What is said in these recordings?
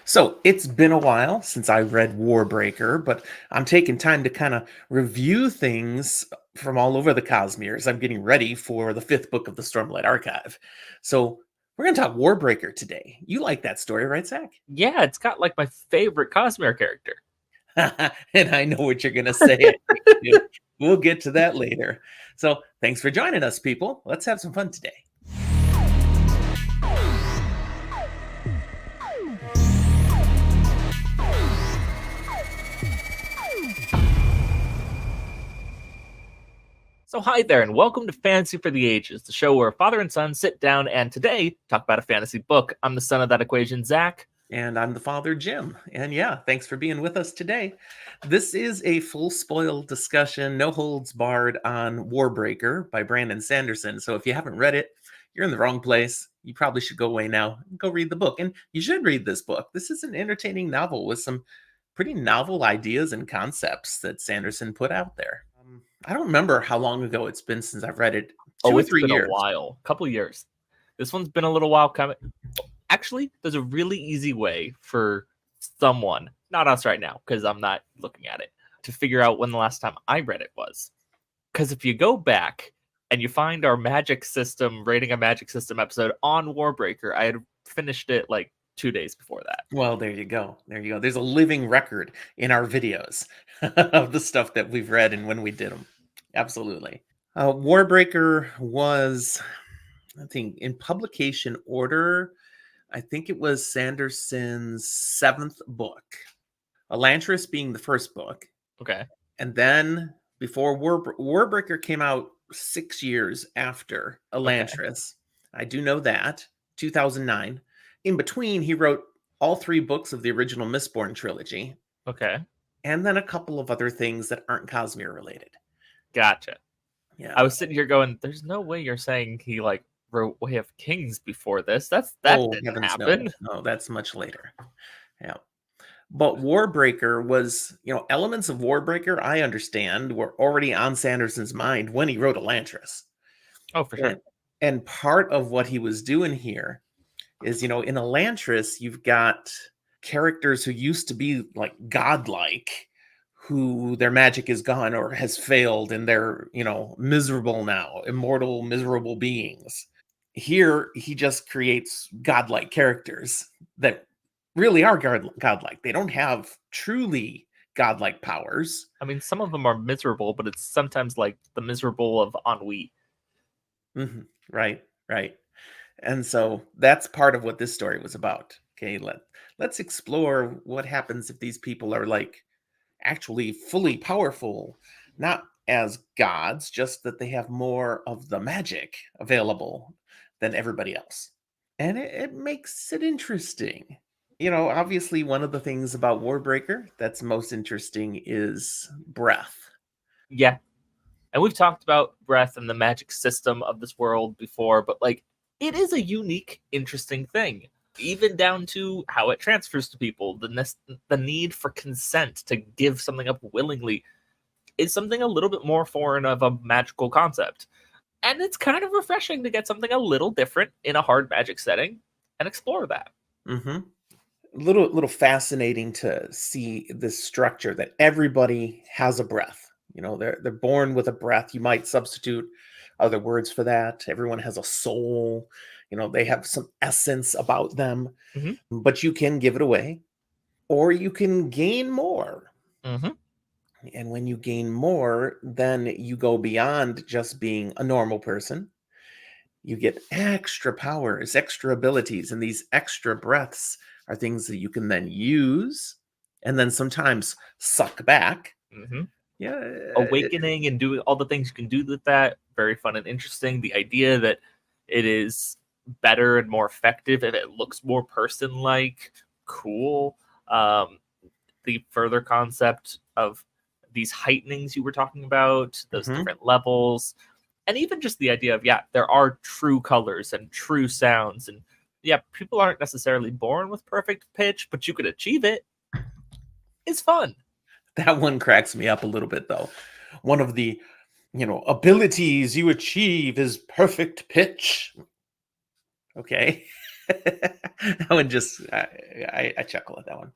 So it's been a while since I read Warbreaker, but I'm taking time to kind of review things from all over the Cosmere as I'm getting ready for the fifth book of the Stormlight Archive. So we're going to talk Warbreaker today. You like that story, right, Zach? Yeah, it's got like my favorite Cosmere character. And I know what you're going to say. We'll get to that later. So thanks for joining us, people. Let's have some fun today. So, hi there, and welcome to Fantasy for the Ages, the show where father and son sit down and today talk about a fantasy book. I'm the son of that equation, Zach. And I'm the father, Jim. And yeah, thanks for being with us today. This is a full spoil discussion, no holds barred on Warbreaker by Brandon Sanderson. So if you haven't read it, you're in the wrong place. You probably should go away now and go read the book. And you should read this book. This is an entertaining novel with some pretty novel ideas and concepts that Sanderson put out there. I don't remember how long ago it's been since I've read it. Two or It's three been a years. while, a couple years. This one's been a little while coming. Actually, there's a really easy way for someone, not us right now, because I'm not looking at it, to figure out when the last time I read it was. Because if you go back and you find our magic system, rating a magic system episode on Warbreaker, I had finished it like 2 days before that. Well, there you go. There you go. There's a living record in our videos of the stuff that we've read and when we did them. Absolutely. Warbreaker was, I think, in publication order, I think it was Sanderson's seventh book. Elantris being the first book. Okay. And then before Warbreaker came out 6 years after Elantris. Okay. I do know that. 2009. In between, he wrote all three books of the original Mistborn trilogy. Okay. And then a couple of other things that aren't Cosmere related. Gotcha. Yeah. I was sitting here going, there's no way you're saying he like wrote Way of Kings before this. That didn't happen. No, that's much later. Yeah. But Warbreaker was, elements of Warbreaker, I understand, were already on Sanderson's mind when he wrote Elantris. Oh, for sure. And part of what he was doing here is, in Elantris, you've got characters who used to be like godlike, who their magic is gone or has failed and they're, miserable now, immortal, miserable beings. Here, he just creates godlike characters that really are godlike. They don't have truly godlike powers. I mean, some of them are miserable, but it's sometimes like the miserable of ennui. Mm-hmm. Right. And so that's part of what this story was about. Okay, let's explore what happens if these people are like actually fully powerful, not as gods, just that they have more of the magic available than everybody else. And it makes it interesting. Obviously one of the things about Warbreaker that's most interesting is breath. Yeah. And we've talked about breath and the magic system of this world before, but like it is a unique, interesting thing. Even down to how it transfers to people, the need for consent to give something up willingly is something a little bit more foreign of a magical concept. And it's kind of refreshing to get something a little different in a hard magic setting and explore that. Mm-hmm. Little fascinating to see this structure that everybody has a breath. They're born with a breath. You might substitute other words for that. Everyone has a soul. They have some essence about them, but you can give it away or you can gain more. Mm-hmm. And when you gain more, then you go beyond just being a normal person. You get extra powers, extra abilities, and these extra breaths are things that you can then use and then sometimes suck back. Mm-hmm. Yeah. Awakening and doing all the things you can do with that. Very fun and interesting. The idea that it is better and more effective if it looks more person-like. Cool. The further concept of these heightenings you were talking about, those different levels, and even just the idea of, there are true colors and true sounds. And people aren't necessarily born with perfect pitch, but you could achieve it. It's fun. That one cracks me up a little bit, though. One of the, abilities you achieve is perfect pitch. Okay. That one just I chuckle at that one.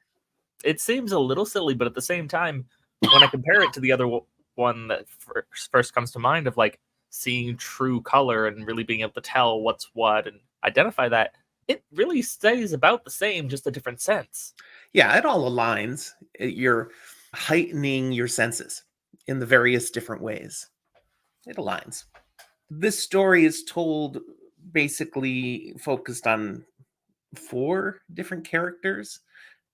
It seems a little silly, but at the same time, when I compare it to the other one that first comes to mind of like seeing true color and really being able to tell what's what and identify that, it really stays about the same, just a different sense. Yeah, it all aligns. You're heightening your senses in the various different ways. It aligns. This story is told basically focused on 4 different characters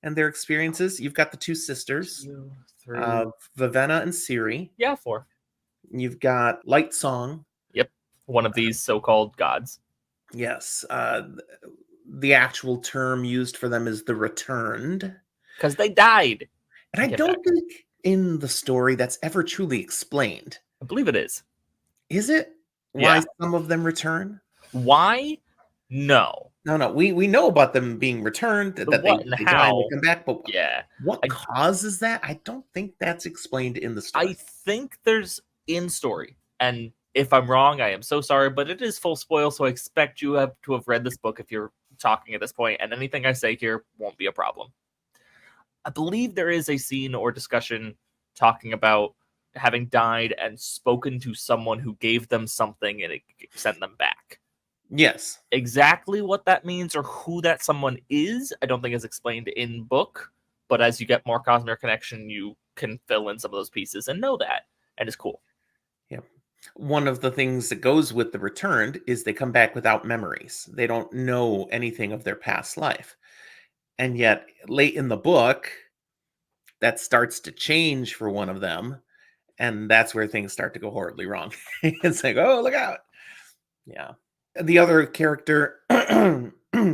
and their experiences. You've got the 2 sisters, 2, 3. Vivenna and Siri. Yeah, 4. You've got Light Song. Yep. One of these so-called gods. Yes. The actual term used for them is the Returned. Because they died. And I Get don't back. think in the story that's ever truly explained. I believe it is. Is it? Why Yeah. some of them return? Why? No. No. We know about them being returned, that what they and die and how? they come back, but Yeah. what I- causes that? I don't think that's explained in the story. I think there's in story, and if I'm wrong, I am so sorry, but it is full spoil, so I expect you to have read this book if you're talking at this point, and anything I say here won't be a problem. I believe there is a scene or discussion talking about having died and spoken to someone who gave them something and it sent them back. Yes. Exactly what that means or who that someone is, I don't think is explained in book, but as you get more Cosmere connection, you can fill in some of those pieces and know that, and it's cool. Yeah. One of the things that goes with the returned is they come back without memories. They don't know anything of their past life. And yet, late in the book, that starts to change for one of them. And that's where things start to go horribly wrong. It's like, oh, look out. Yeah. The other character,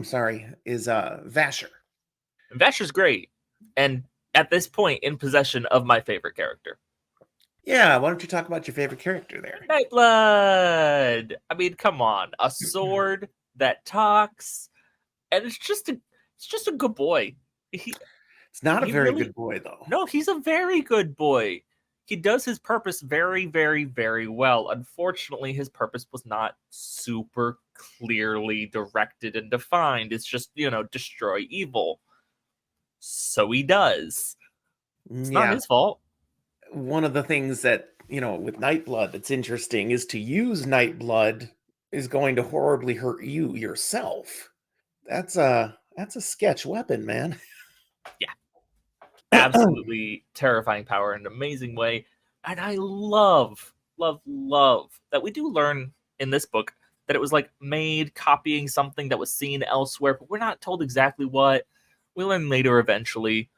sorry, is Vasher. Vasher's great, and at this point, in possession of my favorite character. Yeah, why don't you talk about your favorite character there? Nightblood! I mean, come on. A sword that talks, and it's just a good boy. It's not a he very really- good boy, though. No, he's a very good boy. He does his purpose very, very, very well. Unfortunately, his purpose was not super clearly directed and defined. It's just, destroy evil. So he does. It's not his fault. One of the things that, with Nightblood that's interesting is to use Nightblood is going to horribly hurt you yourself. That's a sketch weapon, man. Yeah. Absolutely terrifying power in an amazing way. And I love that we do learn in this book that it was like made copying something that was seen elsewhere, but we're not told exactly what. We learn later eventually.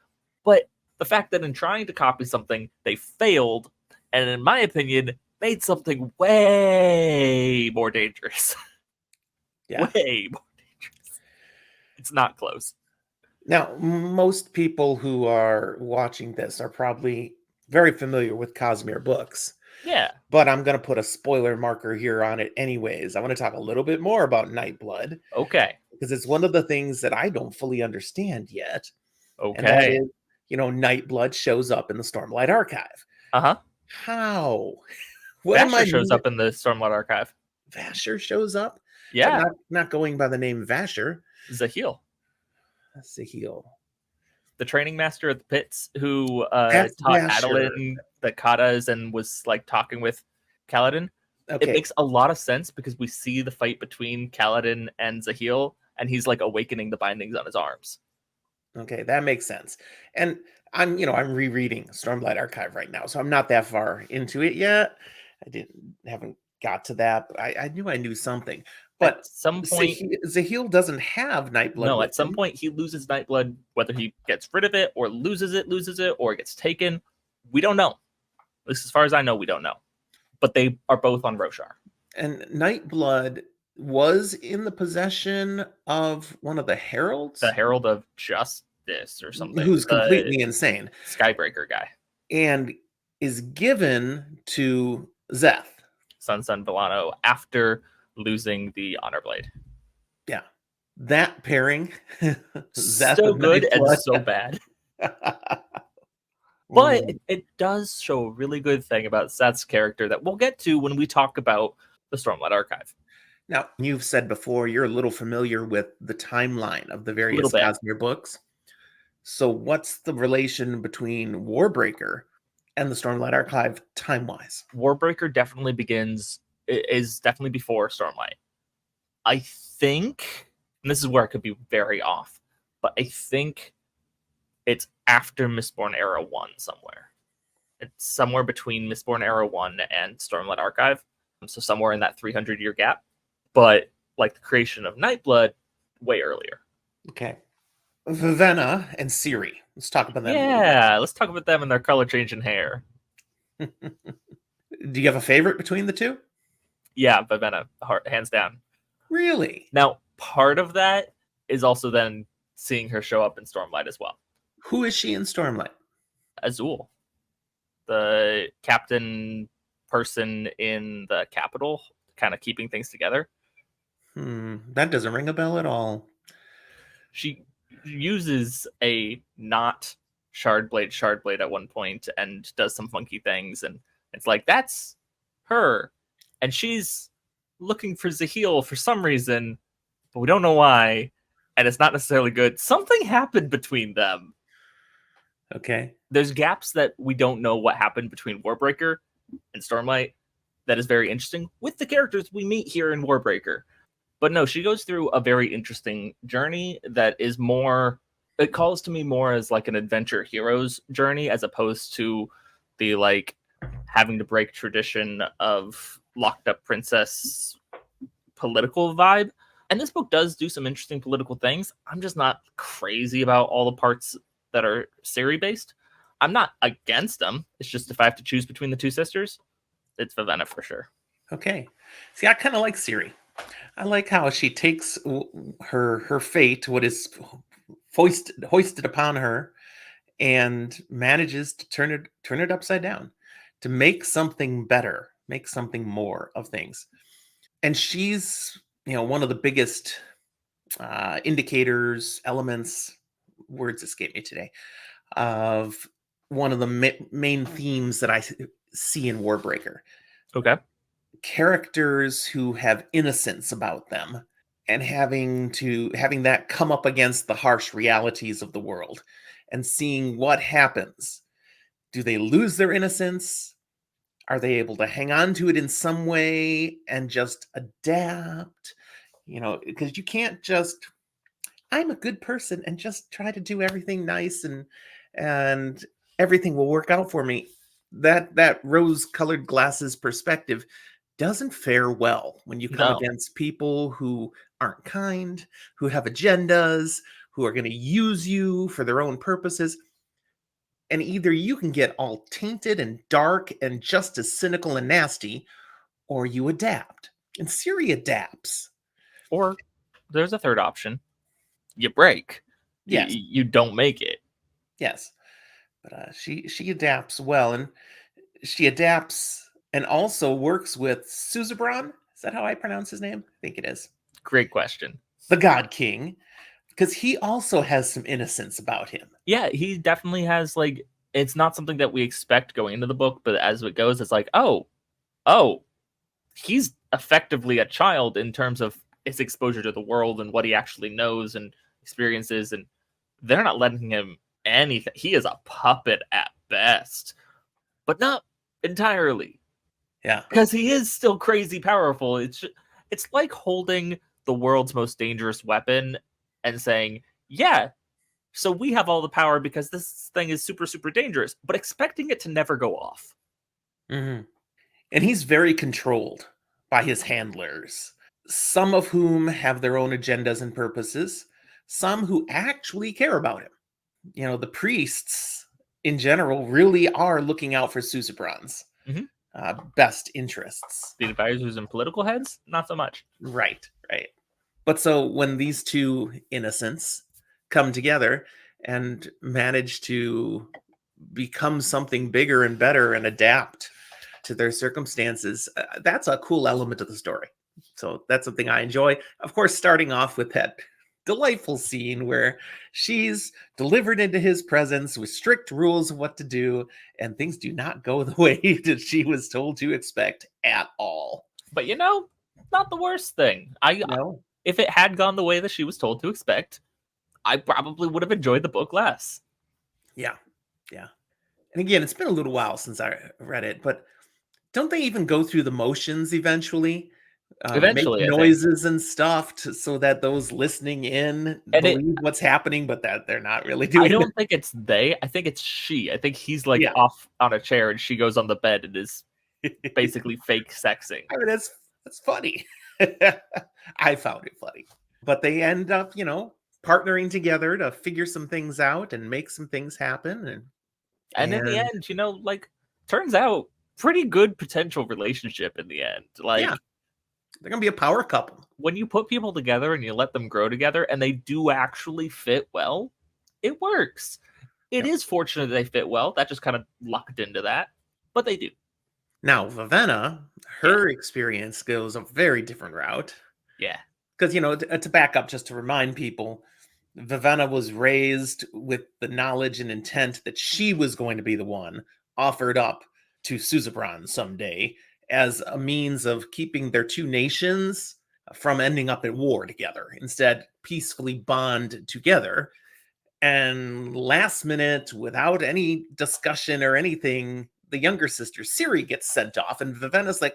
But the fact that in trying to copy something, they failed, and in my opinion, made something way more dangerous. Yeah. Way more dangerous. It's not close. Now, most people who are watching this are probably very familiar with Cosmere books. Yeah. But I'm going to put a spoiler marker here on it anyways. I want to talk a little bit more about Nightblood. Okay. Because it's one of the things that I don't fully understand yet. Okay. And that is, Nightblood shows up in the Stormlight Archive. Uh-huh. How? Vasher shows up in the Stormlight Archive. Vasher shows up? Yeah. Not going by the name Vasher. Zahil. Zahil. The training master at the pits who taught Adolin the katas and was like talking with Kaladin. Okay. It makes a lot of sense because we see the fight between Kaladin and Zahil, and he's like awakening the bindings on his arms. Okay, that makes sense. And I'm rereading Stormlight Archive right now, so I'm not that far into it yet. Haven't got to that, but I knew something. But at some point, Zahil doesn't have Nightblood. No, at some point he loses Nightblood, whether he gets rid of it or loses it, or it gets taken. We don't know. At least as far as I know, we don't know. But they are both on Roshar. And Nightblood was in the possession of one of the heralds? The Herald of Justice or something. Who's completely insane. Skybreaker guy. And is given to Zeth. Sun Villano after losing the Honor Blade. Yeah. That pairing. Zeth so good and so bad. But it does show a really good thing about Seth's character that we'll get to when we talk about the Stormlight Archive. Now, you've said before you're a little familiar with the timeline of the A little various bit. Cosmere books. So, what's the relation between Warbreaker and the Stormlight Archive time-wise? Warbreaker definitely is definitely before Stormlight. I think, and this is where I could be very off, but I think it's after Mistborn Era 1 somewhere. It's somewhere between Mistborn Era 1 and Stormlight Archive. So somewhere in that 300-year gap. But like the creation of Nightblood, way earlier. Okay. Vivenna and Siri. Let's talk about them a little bit. Yeah, let's talk about them and their color change in hair. Do you have a favorite between the two? Yeah, Vivenna, hands down. Really? Now, part of that is also then seeing her show up in Stormlight as well. Who is she in Stormlight? Azul, the captain person in the capital, kind of keeping things together. That doesn't ring a bell at all. She uses a not shard blade at one point and does some funky things, and it's like, that's her. And she's looking for Zahil for some reason, but we don't know why, and it's not necessarily good. Something happened between them. Okay. There's gaps that we don't know what happened between Warbreaker and Stormlight that is very interesting with the characters we meet here in Warbreaker. But no, she goes through a very interesting journey that is more, it calls to me more as like an adventure hero's journey as opposed to the like having to break tradition of locked up princess political vibe. And this book does do some interesting political things. I'm just not crazy about all the parts that are Siri based. I'm not against them. It's just if I have to choose between the two sisters, it's Vivenna for sure. Okay. See, I kind of like Siri. I like how she takes her fate, what is hoisted upon her, and manages to turn it upside down, to make something better, make something more of things. And she's, one of the biggest indicators, elements, words escape me today, of one of the main themes that I see in Warbreaker. Okay. Characters who have innocence about them, and having that come up against the harsh realities of the world and seeing what happens. Do they lose their innocence? Are they able to hang on to it in some way and just adapt? Because you can't just, I'm a good person, and just try to do everything nice and everything will work out for me. That rose-colored glasses perspective doesn't fare well when you come No. against people who aren't kind, who have agendas, who are going to use you for their own purposes. And either you can get all tainted and dark and just as cynical and nasty, or you adapt. And Siri adapts. Or there's a third option. You break. Yes. You don't make it. Yes. But she adapts well, and she adapts and also works with Susebron. Is that how I pronounce his name? I think it is. Great question. The God King, because he also has some innocence about him. Yeah, he definitely has, like, it's not something that we expect going into the book, but as it goes, it's like, oh, he's effectively a child in terms of his exposure to the world and what he actually knows and experiences, and they're not letting him anything. He is a puppet at best, but not entirely. Yeah. Because he is still crazy powerful. It's like holding the world's most dangerous weapon and saying, yeah, so we have all the power because this thing is super, super dangerous, but expecting it to never go off. Mm-hmm. And he's very controlled by his handlers, some of whom have their own agendas and purposes, some who actually care about him. The priests in general really are looking out for Susebron's best interests. The advisors and political heads, not so much. Right. But so when these two innocents come together and manage to become something bigger and better and adapt to their circumstances, that's a cool element of the story. So that's something I enjoy. Of course, starting off with that delightful scene where she's delivered into his presence with strict rules of what to do, and things do not go the way that she was told to expect at all. But not the worst thing. No. If it had gone the way that she was told to expect, I probably would have enjoyed the book less. Yeah. Yeah. And again, it's been a little while since I read it, but don't they even go through the motions eventually? Make Eventually, I think. noises and stuff so that those listening in And believe what's happening, but that they're not really I doing don't think it's they. I think it's she. I think he's like Yeah. off on a chair and she goes on the bed and is basically fake sexing. I mean, that's funny. I found it funny. But they end up, partnering together to figure some things out and make some things happen. And in the And end, like, turns out pretty good potential relationship in the end. yeah, Like, they're gonna be a power couple. when you put people together and you let them grow together and they do actually fit well, it works. It Yep. is fortunate they fit well. That just kind of lucked into that, but they do. Now, Vivenna, her experience goes a very different route. Yeah. Because, to back up, just to remind people, Vivenna was raised with the knowledge and intent that she was going to be the one offered up to Susebron someday as a means of keeping their two nations from ending up at war together. Instead, peacefully bond together. And last minute, without any discussion or anything, the younger sister, Siri, gets sent off. And Vivenna's like,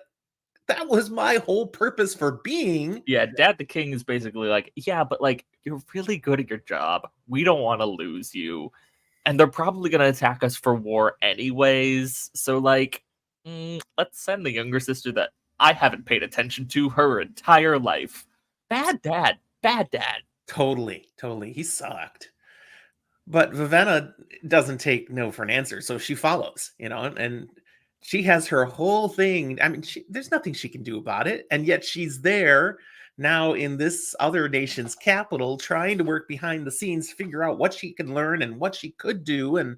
that was my whole purpose for being. Yeah, Dad the King is basically like, yeah, but like, you're really good at your job. We don't want to lose you. And they're probably going to attack us for war anyways. So, like, let's send the younger sister that I haven't paid attention to her entire life. Bad dad. Bad dad. Totally, totally. He sucked. But Vivenna doesn't take no for an answer. So she follows, and she has her whole thing. I mean, there's nothing she can do about it. And yet she's there now in this other nation's capital trying to work behind the scenes, figure out what she can learn and what she could do, and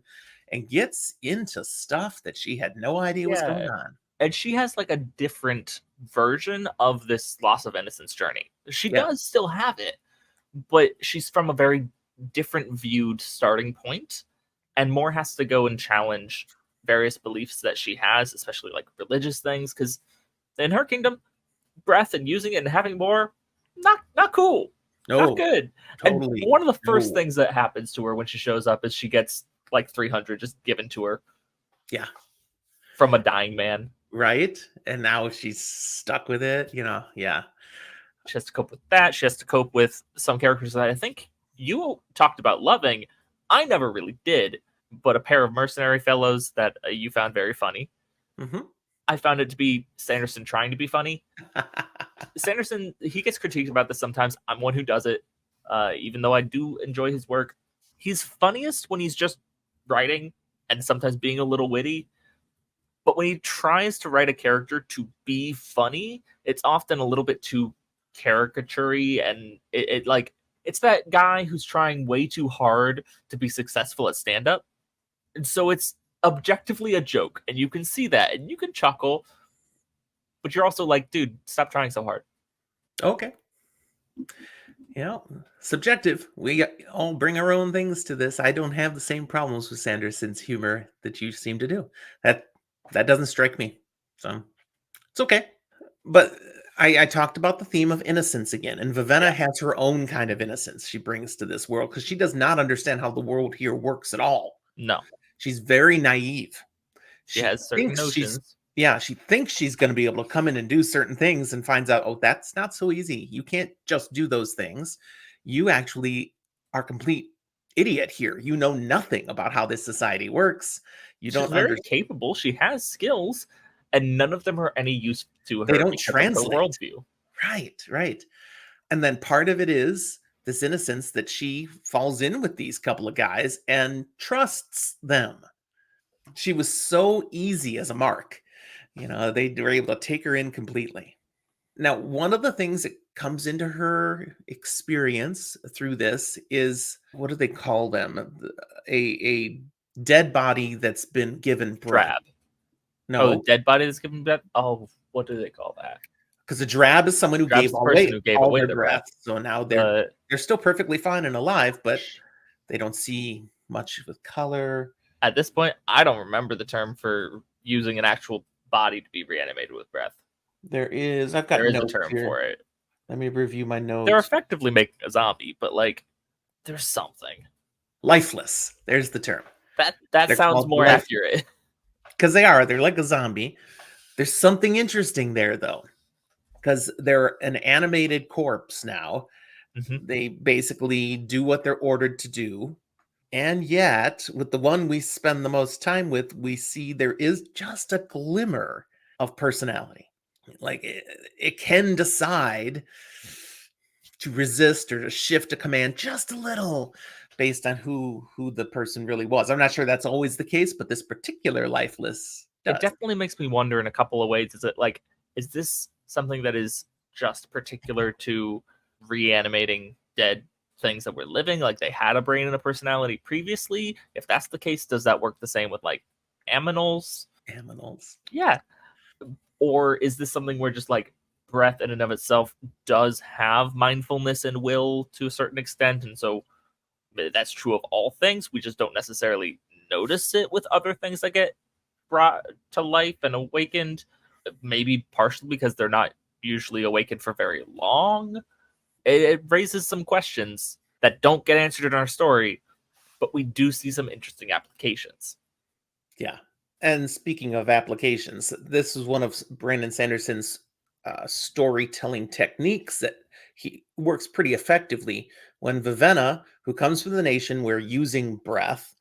gets into stuff that she had no idea was going Yeah. on. And she has like a different version of this loss of innocence journey. She Yeah. does still have it, but she's from a very different viewed starting point, and more has to go and challenge various beliefs that she has, especially like religious things, because in her kingdom, breath and using it and having more, not cool. No, Not good. totally. And one of the first No. things that happens to her when she shows up is she gets like 300 just given to her. Yeah. From a dying man. Right? And now she's stuck with it, yeah. She has to cope with that. She has to cope with some characters that I think you talked about loving. I never really did, but a pair of mercenary fellows that you found very funny. Mm-hmm. I found it to be Sanderson trying to be funny. Sanderson, he gets critiqued about this sometimes. I'm one who does it, even though I do enjoy his work. He's funniest when he's just writing and sometimes being a little witty. But when he tries to write a character to be funny, it's often a little bit too caricature-y, and it's that guy who's trying way too hard to be successful at stand-up. And so it's objectively a joke, and you can see that, and you can chuckle, but you're also like, dude, stop trying so hard. Okay. Subjective. We all bring our own things to this. I don't have the same problems with Sanderson's humor that you seem to do. That doesn't strike me. So it's okay. But I talked about the theme of innocence again, and Vivenna has her own kind of innocence she brings to this world because she does not understand how the world here works at all. No. She's very naive. She has certain notions. She thinks she's going to be able to come in and do certain things and finds out, oh, that's not so easy. You can't just do those things. You actually are complete idiot here. You know nothing about how this society works. You She's don't very understand. capable. She has skills, and none of them are any use to her. They don't because of translate. her worldview. Right. And then part of it is this innocence that she falls in with these couple of guys and trusts them. She was so easy as a mark. They were able to take her in completely. Now, one of the things that comes into her experience through this is, what do they call them? A dead body that's been given breath. Drab. No. Oh, dead body that's given breath? Oh, what do they call that? Because a drab is someone who Drab's gave the all person who gave away their their breath. breath. So now they're still perfectly fine and alive, but they don't see much with color. At this point, I don't remember the term for using an actual body to be reanimated with breath. There is. I've got There is a notes term here. for it. Let me review my They're notes. effectively making a zombie, but like there's something. Lifeless. There's the term. That They're sounds called more lifeless accurate. because they are. They're like a zombie. There's something interesting there, though, because they're an animated corpse now. Mhm. They basically do what they're ordered to do. And yet, with the one we spend the most time with, we see there is just a glimmer of personality. Like it can decide to resist or to shift a command just a little based on who the person really was. I'm not sure that's always the case, but this particular lifeless It does. definitely makes me wonder in a couple of ways. Is this something that is just particular to reanimating dead things that were living, like they had a brain and a personality previously? If that's the case, does that work the same with like aminals? Aminals. Yeah. Or is this something where just like breath in and of itself does have mindfulness and will to a certain extent, and so that's true of all things, we just don't necessarily notice it with other things that get brought to life and awakened, maybe partially because they're not usually awakened for very long. It raises some questions that don't get answered in our story, but we do see some interesting applications. Yeah. And speaking of applications, this is one of Brandon Sanderson's storytelling techniques that he works pretty effectively when Vivenna, who comes from the nation where using breath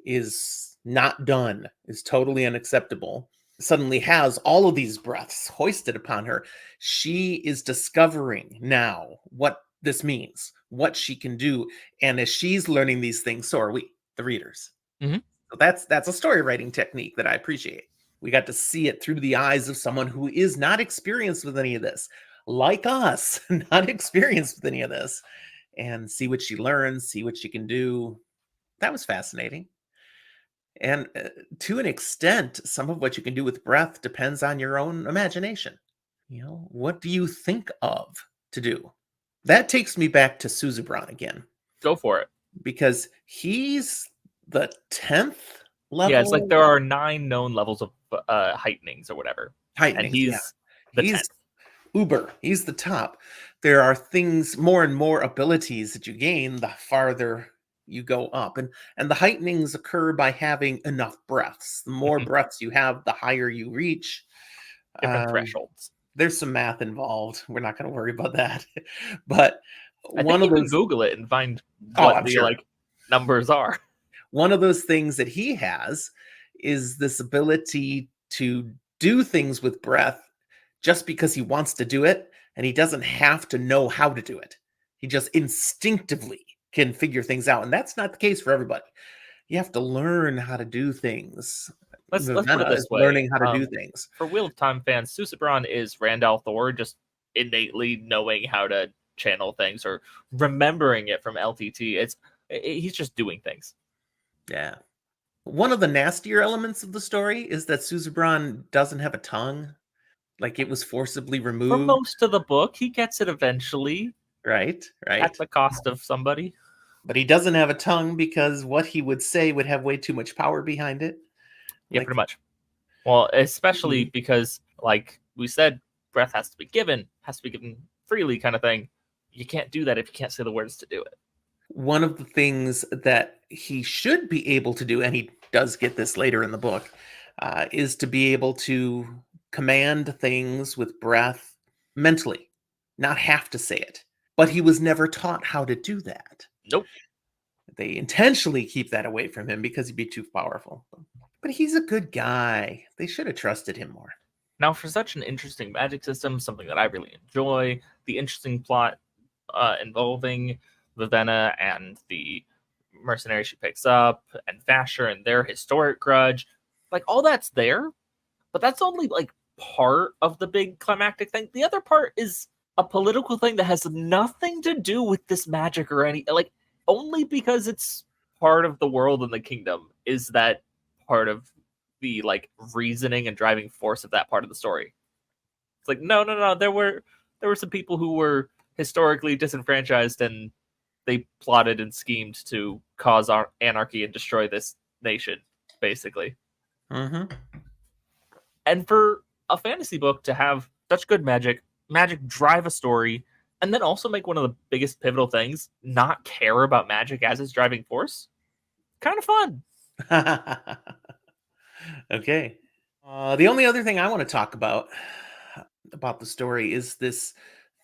is not done, is totally unacceptable, suddenly has all of these breaths hoisted upon her. She is discovering now what this means, what she can do. And as she's learning these things, so are we, the readers. Mhm. So that's a story writing technique that I appreciate. We got to see it through the eyes of someone who is not experienced with any of this, like us, not experienced with any of this, and see what she learns, see what she can do. That was fascinating. And to an extent, some of what you can do with breath depends on your own imagination. What do you think of to do? That takes me back to Susebron again, Go for it. because he's the 10th Yeah, it's like level there are 9 known levels of heightenings or whatever, and heightenings. Yeah. he's the He's 10th. uber. He's the top. There are things, more and more abilities that you gain the farther you go up. And the heightenings occur by having enough breaths. The more Mhm. breaths you have, the higher you reach. Different Um, thresholds. there's some math involved. We're not going to worry about that. But I think one of you can those, Google it and find oh, what I'm the sure. like numbers are. One of those things that he has is this ability to do things with breath just because he wants to do it, and he doesn't have to know how to do it. He just instinctively can figure things out, and that's not the case for everybody. You have to learn how to do things. Let's put it Vivenna is this way. learning how to do things. For Wheel of Time fans, Susebron is Randall Thor just innately knowing how to channel things or remembering it from LTT. He's just doing things. Yeah. One of the nastier elements of the story is that Susebron doesn't have a tongue. Like it was forcibly For removed. most of the book, he gets it eventually Right, at right. the cost of somebody. But he doesn't have a tongue because what he would say would have way too much power behind it. Yeah, pretty Like, much. Well, especially he- because, like we said, breath has to be given freely, kind of thing. You can't do that if you can't say the words to do it. one of the things that he should be able to do, and he does get this later in the book, is to be able to command things with breath mentally, not have to say it. But he was never taught how to do that. Nope. They intentionally keep that away from him because he'd be too powerful. But he's a good guy. They should have trusted him more. Now, for such an interesting magic system, something that I really enjoy, the interesting plot involving Vivenna and the mercenary she picks up, and Vasher and their historic grudge, like all that's there, but that's only like part of the big climactic thing. The other part is a political thing that has nothing to do with this magic or any like only because it's part of the world and the kingdom is that part of the like reasoning and driving force of that part of the story. It's like no, there were some people who were historically disenfranchised and they plotted and schemed to cause our anarchy and destroy this nation basically. Mm-hmm. And for a fantasy book to have such good magic, magic drive a story, and then also make one of the biggest pivotal things, not care about magic as its driving force. Kind of fun. Okay. The only other thing I want to talk about the story is this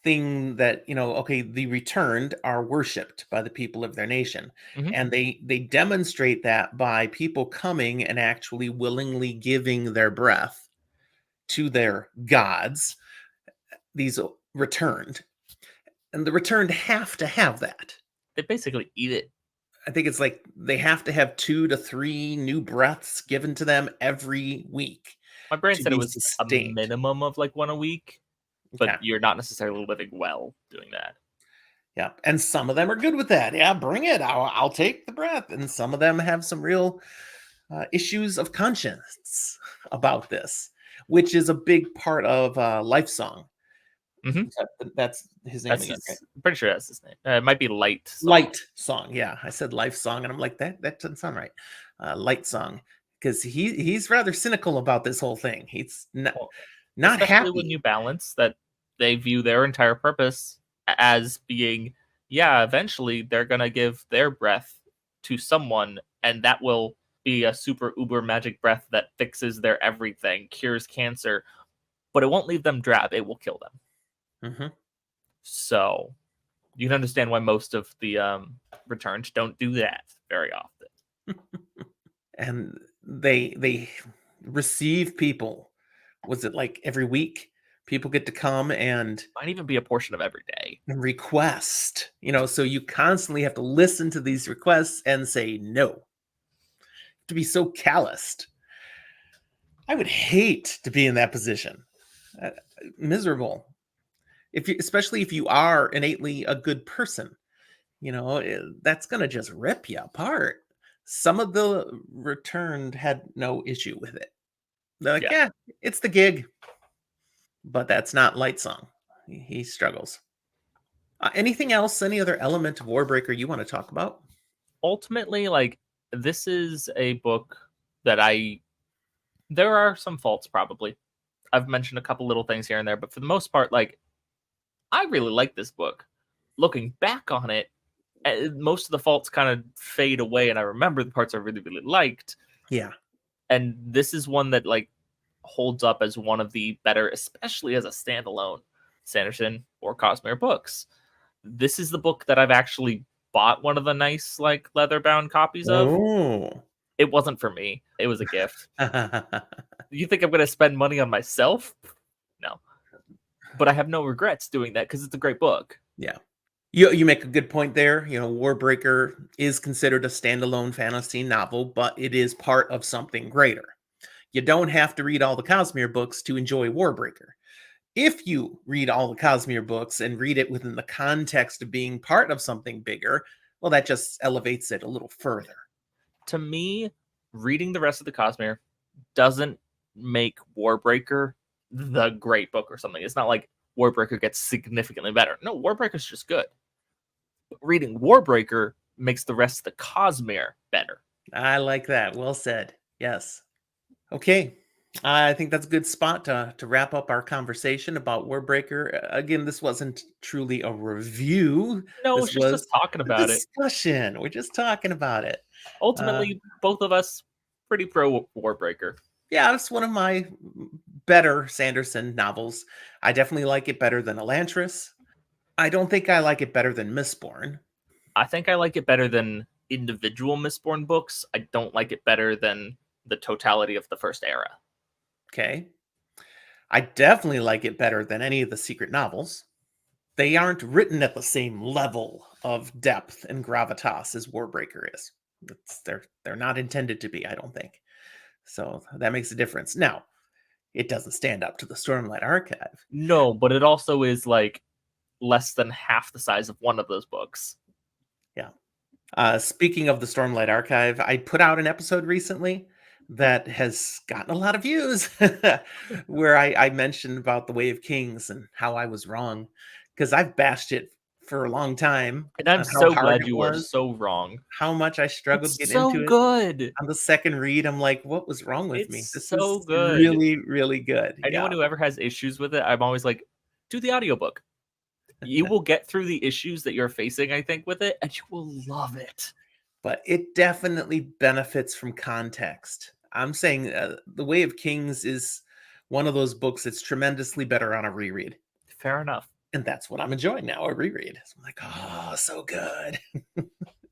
thing that, okay, the returned are worshipped by the people of their nation, Hmm. and they demonstrate that by people coming and actually willingly giving their breath to their gods, these returned, and the returned have to have that. They basically eat it. I think it's like they have to have 2 to 3 new breaths given to them every week My brain to said it be was a sustained. minimum of like one a week, but Okay. you're not necessarily living well doing that. Yeah, and some of them are good with that. Yeah, bring it. I'll take the breath. And some of them have some real issues of conscience about this, which is a big part of Life Song. Hmm. That's his name That's again, right? his. I'm pretty sure that's his name. It might be Light Song. Light Song. Yeah, I said Life Song, and I'm like that doesn't sound right. Light Song, because he's rather cynical about this whole thing. He's Well, not especially when happy. you balance that they view their entire purpose as being, yeah, eventually they're gonna give their breath to someone, and that will be a super uber magic breath that fixes their everything, cures cancer, but it won't leave them drab. It will kill them. Hmm. So you can understand why most of the returns don't do that very often. And they receive people. Was it like every week? People get to come and Might even be a portion of every day. request, so you constantly have to listen to these requests and say no. To be so calloused. I would hate to be in that position. Uh, Miserable. Especially if you are innately a good person, that's going to just rip you apart. Some of the returned had no issue with it. They're like, Yeah. yeah, it's the gig, but that's not Light Song. He struggles. Anything else? Any other element of Warbreaker you want to talk about? Ultimately, like, this is a book that there are some faults probably. I've mentioned a couple little things here and there, but for the most part, like, I really like this book. Looking back on it, most of the faults kind of fade away, and I remember the parts I really, really liked. Yeah. And this is one that like holds up as one of the better, especially as a standalone Sanderson or Cosmere books. This is the book that I've actually bought one of the nice like leather bound copies of. Oh. It wasn't for me. It was a gift. You think I'm going to spend money on myself? No. But I have no regrets doing that because it's a great book. Yeah. You make a good point there. Warbreaker is considered a standalone fantasy novel, but it is part of something greater. You don't have to read all the Cosmere books to enjoy Warbreaker. If you read all the Cosmere books and read it within the context of being part of something bigger, well, that just elevates it a little further. To me, reading the rest of the Cosmere doesn't make Warbreaker the great book or something. It's not like Warbreaker gets significantly better. No, Warbreaker's just good. Reading Warbreaker makes the rest of the Cosmere better. I like that. Well said. Yes. Okay. I think that's a good spot to wrap up our conversation about Warbreaker. Again, this wasn't truly a review. No, This it's just us was talking a about it. discussion. We're just talking about it. Uh, Ultimately, both of us pretty pro Warbreaker. yeah, it's one of my better Sanderson novels. I definitely like it better than Elantris. I don't think I like it better than Mistborn. I think I like it better than individual Mistborn books. I don't like it better than the totality of the first era. Okay. I definitely like it better than any of the secret novels. They aren't written at the same level of depth and gravitas as Warbreaker is. They're not intended to be, I don't think. So that makes a difference. Now, it doesn't stand up to the Stormlight Archive. No, but it also is like less than half the size of one of those books. Yeah. Speaking of the Stormlight Archive, I put out an episode recently that has gotten a lot of views where I mentioned about the Way of Kings and how I was wrong because I've bashed it for a long time And I'm on how so hard glad it you were was, so wrong. how much I struggled to It's get so into it. good. On the second read, I'm like, what was wrong with It's me? This so is good. really, really good. Yeah. Anyone who ever has issues with it, I'm always like, do the audiobook. You will get through the issues that you're facing, I think, with it, and you will love it. But it definitely benefits from context. I'm saying The Way of Kings is one of those books that's tremendously better on a reread. Fair enough. And that's what I'm enjoying now, a reread. So I'm like, oh, so good.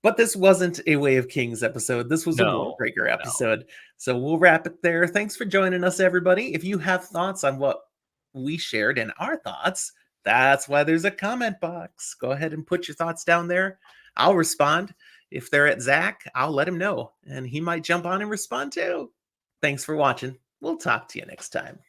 But this wasn't a Way of Kings episode. This was a No, Warbreaker episode. So we'll wrap it there. Thanks for joining us, everybody. If you have thoughts on what we shared and our thoughts, that's why there's a comment box. Go ahead and put your thoughts down there. I'll respond. If they're at Zach, I'll let him know, and he might jump on and respond too. Thanks for watching. We'll talk to you next time.